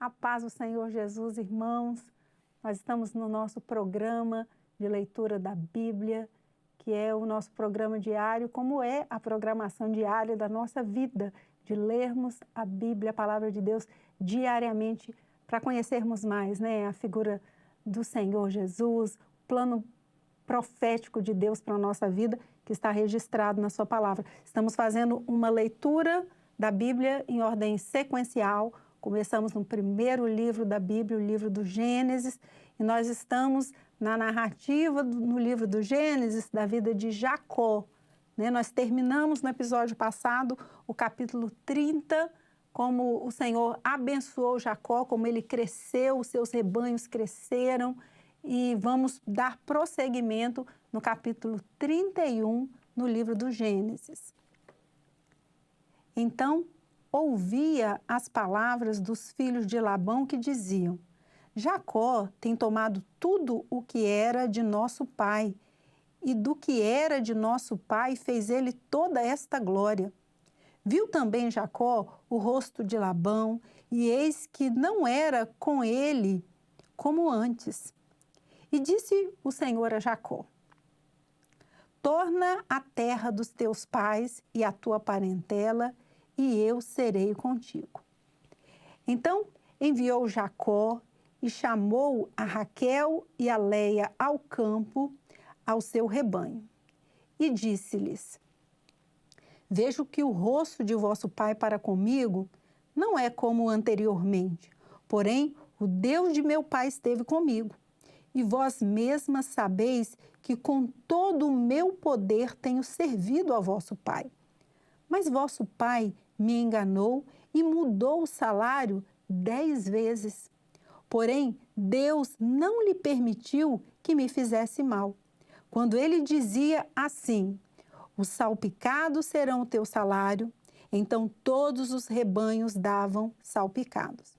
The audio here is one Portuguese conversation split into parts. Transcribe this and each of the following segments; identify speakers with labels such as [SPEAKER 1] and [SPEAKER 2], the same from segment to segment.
[SPEAKER 1] A paz do Senhor Jesus, irmãos. Nós estamos no nosso programa de leitura da Bíblia, que é o nosso programa diário, como é a programação diária da nossa vida, de lermos a Bíblia, a Palavra de Deus, diariamente, para conhecermos mais, a figura do Senhor Jesus, o plano profético de Deus para a nossa vida, que está registrado na sua palavra. Estamos fazendo uma leitura da Bíblia em ordem sequencial. Começamos no primeiro livro da Bíblia, o livro do Gênesis, e nós estamos na narrativa no livro do Gênesis da vida de Jacó. Nós terminamos no episódio passado o capítulo 30, como o Senhor abençoou Jacó, como ele cresceu, os seus rebanhos cresceram, e vamos dar prosseguimento no capítulo 31, no livro do Gênesis. Então, ouvia as palavras dos filhos de Labão que diziam: Jacó tem tomado tudo o que era de nosso pai, e do que era de nosso pai fez ele toda esta glória. Viu também Jacó o rosto de Labão, e eis que não era com ele como antes. E disse o Senhor a Jacó: torna a terra dos teus pais e a tua parentela, e eu serei contigo. Então enviou Jacó e chamou a Raquel e a Leia ao campo, ao seu rebanho. E disse-lhes: vejo que o rosto de vosso pai para comigo não é como anteriormente, porém o Deus de meu pai esteve comigo. E vós mesmas sabeis que com todo o meu poder tenho servido a vosso pai. Mas vosso pai me enganou e mudou o salário 10 vezes. Porém, Deus não lhe permitiu que me fizesse mal. Quando ele dizia assim: os salpicados serão o teu salário, então todos os rebanhos davam salpicados.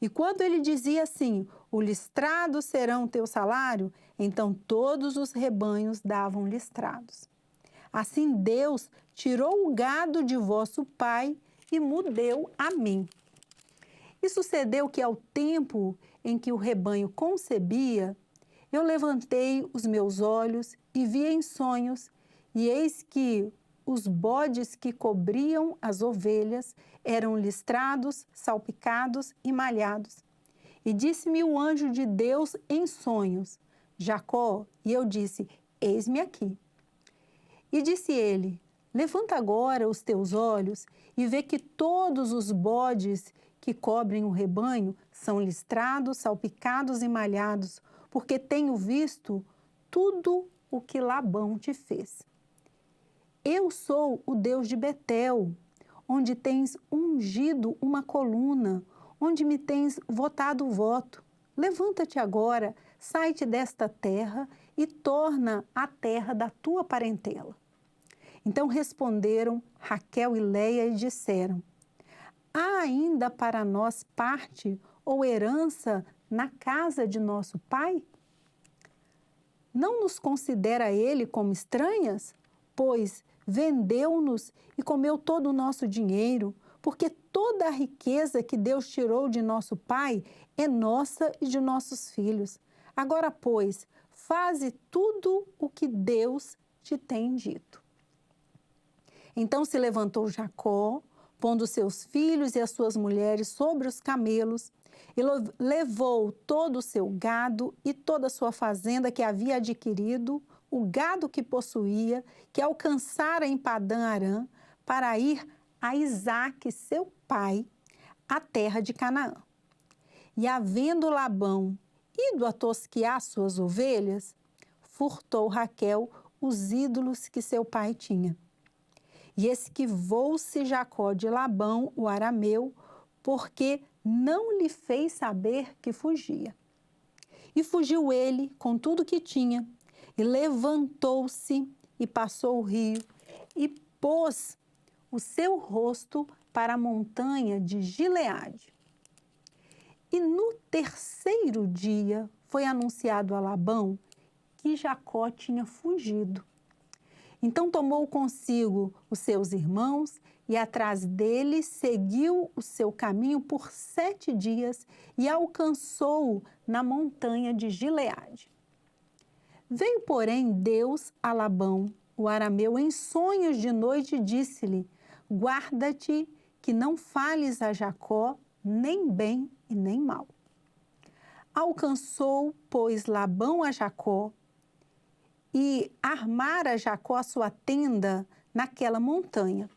[SPEAKER 1] E quando ele dizia assim: o listrado serão o teu salário, então todos os rebanhos davam listrados. Assim Deus tirou o gado de vosso pai e me deu a mim. E sucedeu que ao tempo em que o rebanho concebia, eu levantei os meus olhos e vi em sonhos, e eis que os bodes que cobriam as ovelhas eram listrados, salpicados e malhados. E disse-me o anjo de Deus em sonhos: Jacó, e eu disse: eis-me aqui. E disse ele: levanta agora os teus olhos e vê que todos os bodes que cobrem o rebanho são listrados, salpicados e malhados, porque tenho visto tudo o que Labão te fez. Eu sou o Deus de Betel, onde tens ungido uma coluna, onde me tens votado o voto. Levanta-te agora, sai-te desta terra e torna a terra da tua parentela. Então responderam Raquel e Leia e disseram: há ainda para nós parte ou herança na casa de nosso pai? Não nos considera ele como estranhas? Pois vendeu-nos e comeu todo o nosso dinheiro, porque toda a riqueza que Deus tirou de nosso pai é nossa e de nossos filhos. Agora, pois, faze tudo o que Deus te tem dito. Então se levantou Jacó, pondo seus filhos e as suas mulheres sobre os camelos, e levou todo o seu gado e toda a sua fazenda que havia adquirido, o gado que possuía, que alcançara em Padã-Arã, para ir a Isaque, seu pai, à terra de Canaã. E havendo Labão ido a tosquiar suas ovelhas, furtou Raquel os ídolos que seu pai tinha. E esquivou-se Jacó de Labão, o arameu, porque não lhe fez saber que fugia. E fugiu ele com tudo que tinha, e levantou-se e passou o rio, e pôs o seu rosto para a montanha de Gileade. E no terceiro dia foi anunciado a Labão que Jacó tinha fugido. Então tomou consigo os seus irmãos e atrás dele seguiu o seu caminho por 7 dias e alcançou-o na montanha de Gileade. Veio, porém, Deus a Labão, o arameu, em sonhos de noite e disse-lhe: guarda-te que não fales a Jacó nem bem e nem mal. Alcançou, pois, Labão a Jacó e armara Jacó a sua tenda naquela montanha.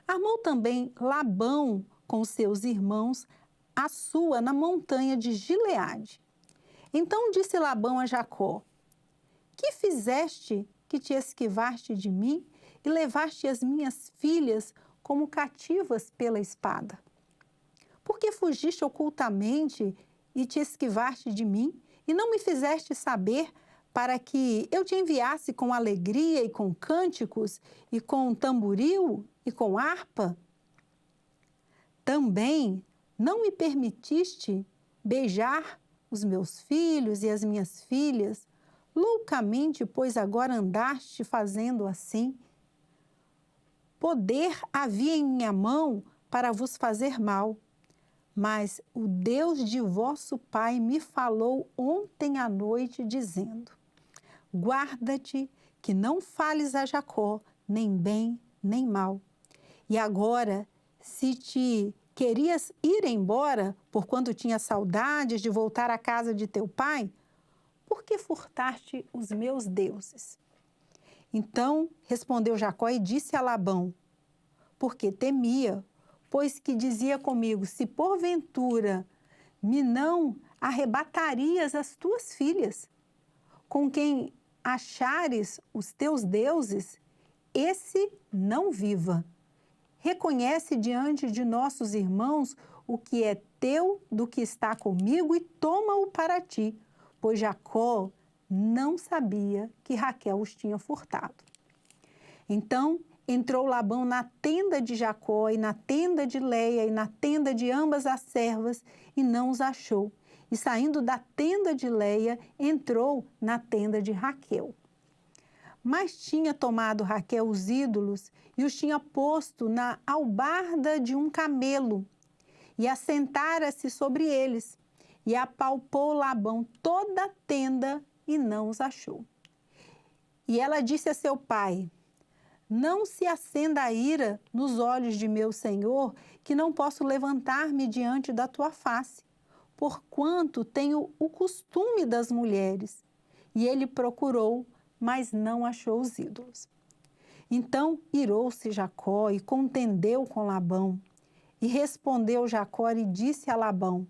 [SPEAKER 1] Armou também Labão com seus irmãos a sua na montanha de Gileade. Então disse Labão a Jacó: que fizeste que te esquivaste de mim e levaste as minhas filhas como cativas pela espada? Por que fugiste ocultamente e te esquivaste de mim e não me fizeste saber para que eu te enviasse com alegria e com cânticos e com tamboril e com harpa? Também não me permitiste beijar os meus filhos e as minhas filhas, loucamente, pois agora andaste fazendo assim. Poder havia em minha mão para vos fazer mal, mas o Deus de vosso pai me falou ontem à noite, dizendo: guarda-te que não fales a Jacó, nem bem, nem mal. E agora, se te querias ir embora, porquanto tinha saudades de voltar à casa de teu pai, por que furtaste os meus deuses? Então respondeu Jacó e disse a Labão: porque temia, pois que dizia comigo: se porventura me não arrebatarias as tuas filhas, com quem achares os teus deuses, esse não viva. Reconhece diante de nossos irmãos o que é teu do que está comigo e toma-o para ti, pois Jacó não sabia que Raquel os tinha furtado. Então entrou Labão na tenda de Jacó e na tenda de Leia e na tenda de ambas as servas e não os achou. E saindo da tenda de Leia, entrou na tenda de Raquel. Mas tinha tomado Raquel os ídolos e os tinha posto na albarda de um camelo e assentara-se sobre eles. E apalpou Labão toda a tenda e não os achou. E ela disse a seu pai: não se acenda a ira nos olhos de meu senhor, que não posso levantar-me diante da tua face, porquanto tenho o costume das mulheres. E ele procurou, mas não achou os ídolos. Então irou-se Jacó e contendeu com Labão. E respondeu Jacó e disse a Labão: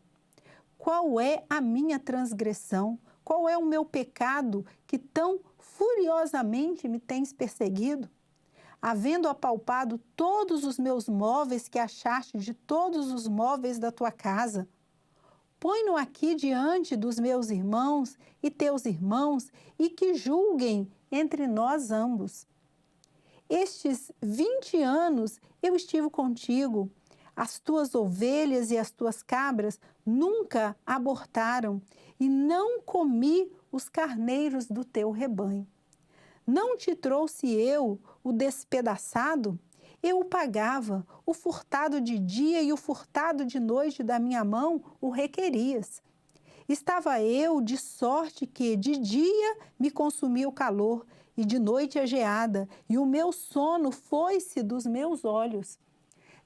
[SPEAKER 1] qual é a minha transgressão? Qual é o meu pecado que tão furiosamente me tens perseguido? Havendo apalpado todos os meus móveis que achaste de todos os móveis da tua casa, põe-no aqui diante dos meus irmãos e teus irmãos, e que julguem entre nós ambos. Estes 20 anos eu estive contigo, as tuas ovelhas e as tuas cabras nunca abortaram, e não comi os carneiros do teu rebanho. Não te trouxe eu o despedaçado? Eu o pagava, o furtado de dia e o furtado de noite da minha mão o requerias. Estava eu de sorte que de dia me consumia o calor e de noite a geada, e o meu sono foi-se dos meus olhos.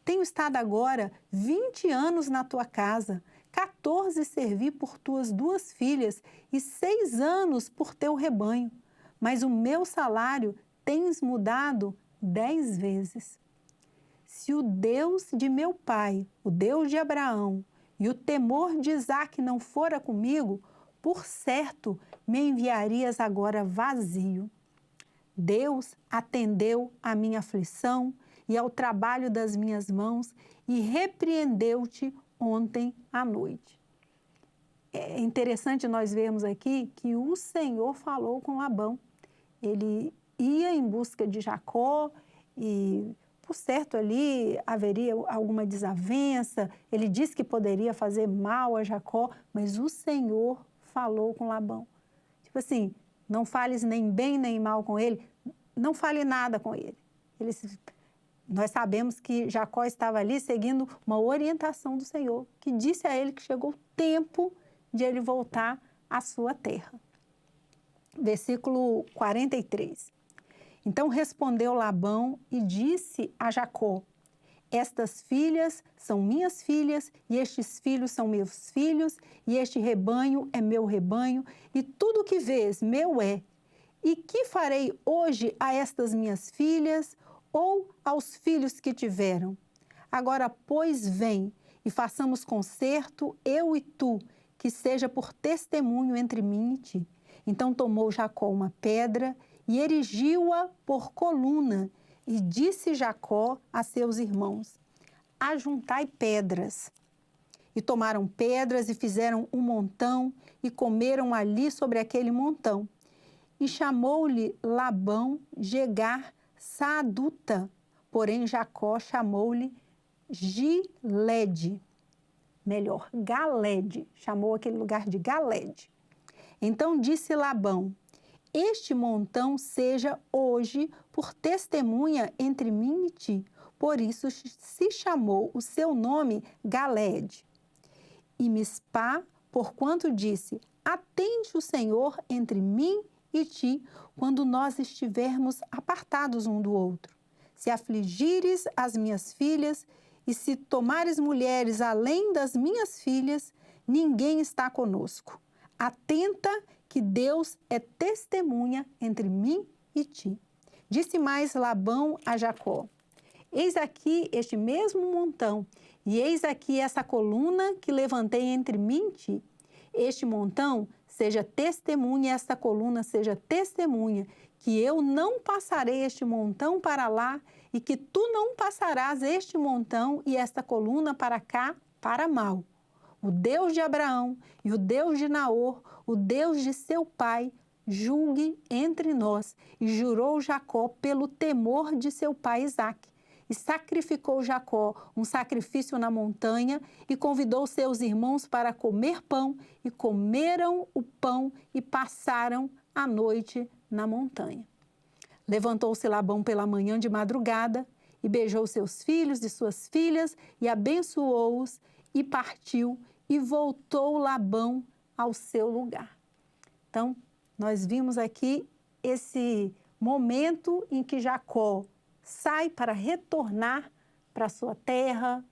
[SPEAKER 1] Tenho estado agora 20 anos na tua casa, 14 servi por tuas 2 filhas e 6 anos por teu rebanho, mas o meu salário tens mudado 10 vezes. Se o Deus de meu pai, o Deus de Abraão, e o temor de Isaque não fora comigo, por certo me enviarias agora vazio. Deus atendeu à minha aflição e ao trabalho das minhas mãos e repreendeu-te ontem à noite. É interessante nós vermos aqui que o Senhor falou com Labão. Ele ia em busca de Jacó e, por certo, ali haveria alguma desavença. Ele disse que poderia fazer mal a Jacó, mas o Senhor falou com Labão. Tipo assim, não fales nem bem nem mal com ele, não fale nada com ele. Nós sabemos que Jacó estava ali seguindo uma orientação do Senhor, que disse a ele que chegou o tempo de ele voltar à sua terra. Versículo 43. Então respondeu Labão e disse a Jacó: estas filhas são minhas filhas, e estes filhos são meus filhos, e este rebanho é meu rebanho, e tudo que vês meu é. E que farei hoje a estas minhas filhas, ou aos filhos que tiveram? Agora, pois, vem, e façamos concerto, eu e tu, que seja por testemunho entre mim e ti. Então tomou Jacó uma pedra e erigiu-a por coluna, e disse Jacó a seus irmãos: ajuntai pedras. E tomaram pedras e fizeram um montão, e comeram ali sobre aquele montão. E chamou-lhe Labão Jegar Saaduta, porém Jacó chamou-lhe Gilede. Melhor, Galede, chamou aquele lugar de Galede. Então disse Labão: este montão seja hoje por testemunha entre mim e ti. Por isso se chamou o seu nome Galede. E Mispá, porquanto disse: atende o Senhor entre mim e ti, quando nós estivermos apartados um do outro. Se afligires as minhas filhas, e se tomares mulheres além das minhas filhas, ninguém está conosco. Atenta que Deus é testemunha entre mim e ti. Disse mais Labão a Jacó: eis aqui este mesmo montão, e eis aqui essa coluna que levantei entre mim e ti. Este montão seja testemunha, esta coluna seja testemunha, que eu não passarei este montão para lá, e que tu não passarás este montão e esta coluna para cá, para mal. O Deus de Abraão e o Deus de Naor, o Deus de seu pai, julgue entre nós. E jurou Jacó pelo temor de seu pai Isaque. E sacrificou Jacó um sacrifício na montanha e convidou seus irmãos para comer pão, e comeram o pão e passaram a noite na montanha. Levantou-se Labão pela manhã de madrugada e beijou seus filhos e suas filhas e abençoou-os e partiu, e voltou Labão ao seu lugar. Então, nós vimos aqui esse momento em que Jacó sai para retornar para sua terra,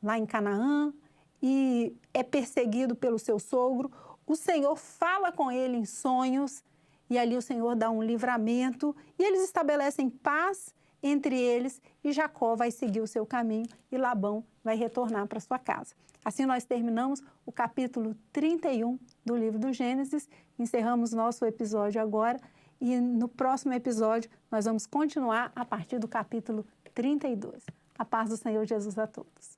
[SPEAKER 1] lá em Canaã, e é perseguido pelo seu sogro. O Senhor fala com ele em sonhos, e ali o Senhor dá um livramento, e eles estabelecem paz entre eles, e Jacó vai seguir o seu caminho, e Labão vai retornar para sua casa. Assim nós terminamos o capítulo 31 do livro do Gênesis, encerramos nosso episódio agora, e no próximo episódio nós vamos continuar a partir do capítulo 32. A paz do Senhor Jesus a todos.